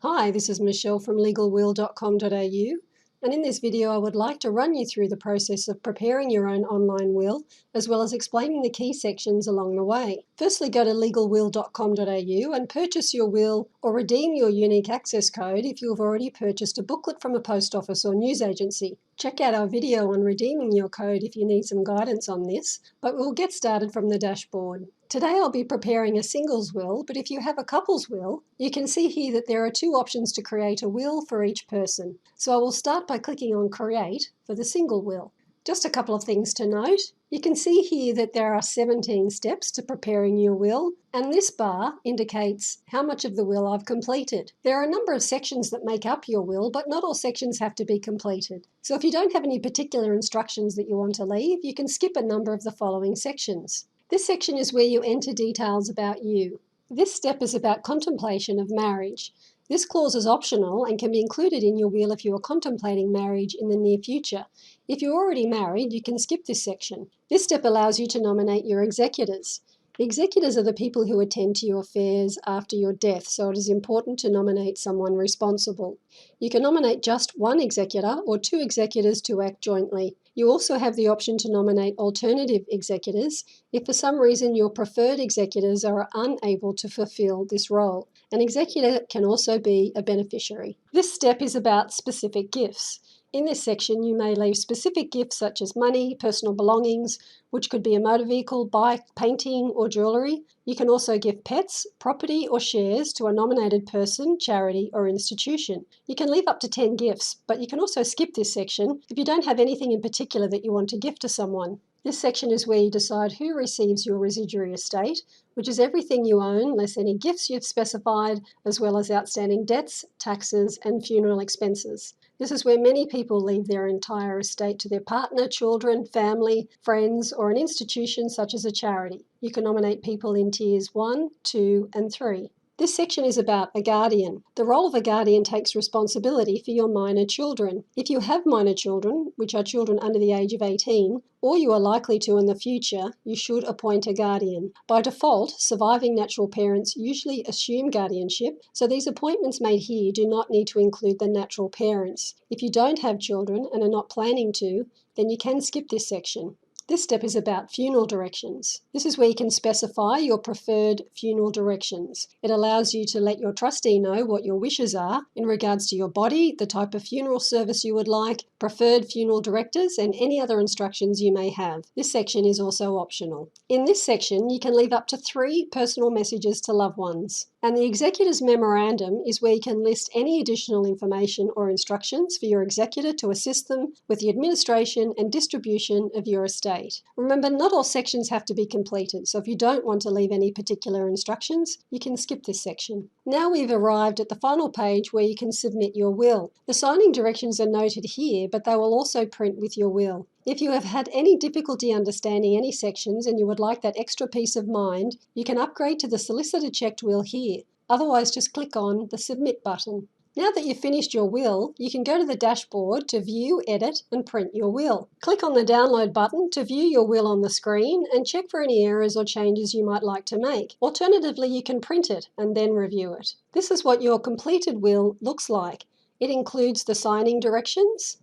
Hi, this is Michelle from legalwill.com.au, and in this video I would like to run you through the process of preparing your own online will, as well as explaining the key sections along the way. Firstly, go to legalwill.com.au and purchase your will or redeem your unique access code if you have already purchased a booklet from a post office or news agency. Check out our video on redeeming your code if you need some guidance on this, but we'll get started from the dashboard. Today I'll be preparing a singles will, but if you have a couple's will, you can see here that there are two options to create a will for each person. So I will start by clicking on Create for the single will. Just a couple of things to note. You can see here that there are 17 steps to preparing your will, and this bar indicates how much of the will I've completed. There are a number of sections that make up your will, but not all sections have to be completed. So if you don't have any particular instructions that you want to leave, you can skip a number of the following sections. This section is where you enter details about you. This step is about contemplation of marriage. This clause is optional and can be included in your will if you are contemplating marriage in the near future. If you're already married, you can skip this section. This step allows you to nominate your executors. The executors are the people who attend to your affairs after your death, so it is important to nominate someone responsible. You can nominate just one executor or two executors to act jointly. You also have the option to nominate alternative executors if for some reason your preferred executors are unable to fulfill this role. An executor can also be a beneficiary. This step is about specific gifts. In this section, you may leave specific gifts such as money, personal belongings, which could be a motor vehicle, bike, painting, or jewellery. You can also give pets, property, or shares to a nominated person, charity, or institution. You can leave up to 10 gifts, but you can also skip this section if you don't have anything in particular that you want to gift to someone. This section is where you decide who receives your residuary estate, which is everything you own, less any gifts you've specified, as well as outstanding debts, taxes, and funeral expenses. This is where many people leave their entire estate to their partner, children, family, friends, or an institution such as a charity. You can nominate people in tiers 1, 2, and 3. This section is about a guardian. The role of a guardian takes responsibility for your minor children. If you have minor children, which are children under the age of 18, or you are likely to in the future, you should appoint a guardian. By default, surviving natural parents usually assume guardianship, so these appointments made here do not need to include the natural parents. If you don't have children and are not planning to, then you can skip this section. This step is about funeral directions. This is where you can specify your preferred funeral directions. It allows you to let your trustee know what your wishes are in regards to your body, the type of funeral service you would like, preferred funeral directors, and any other instructions you may have. This section is also optional. In this section, you can leave up to 3 personal messages to loved ones. And the executor's memorandum is where you can list any additional information or instructions for your executor to assist them with the administration and distribution of your estate. Remember, not all sections have to be completed, so if you don't want to leave any particular instructions, you can skip this section. Now we've arrived at the final page where you can submit your will. The signing directions are noted here, but they will also print with your will. If you have had any difficulty understanding any sections and you would like that extra peace of mind, you can upgrade to the solicitor checked will here. Otherwise, just click on the Submit button. Now that you've finished your will, you can go to the dashboard to view, edit, and print your will. Click on the Download button to view your will on the screen and check for any errors or changes you might like to make. Alternatively, you can print it and then review it. This is what your completed will looks like. It includes the signing directions,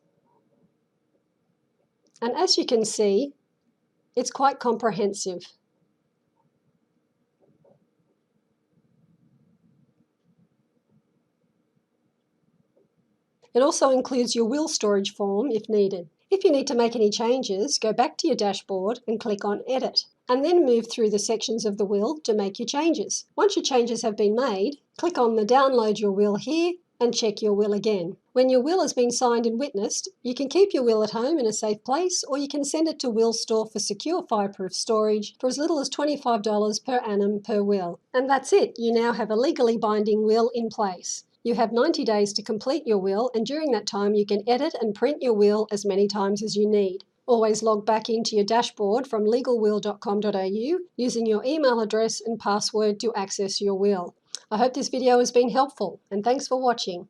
and as you can see, it's quite comprehensive. It also includes your will storage form if needed. If you need to make any changes, go back to your dashboard and click on Edit, and then move through the sections of the will to make your changes. Once your changes have been made, click on the Download Your Will here and check your will again. When your will has been signed and witnessed, you can keep your will at home in a safe place, or you can send it to Will Store for secure fireproof storage for as little as $25 per annum per will. And that's it. You now have a legally binding will in place. You have 90 days to complete your will, and during that time you can edit and print your will as many times as you need. Always log back into your dashboard from legalwill.com.au using your email address and password to access your will. I hope this video has been helpful, and thanks for watching.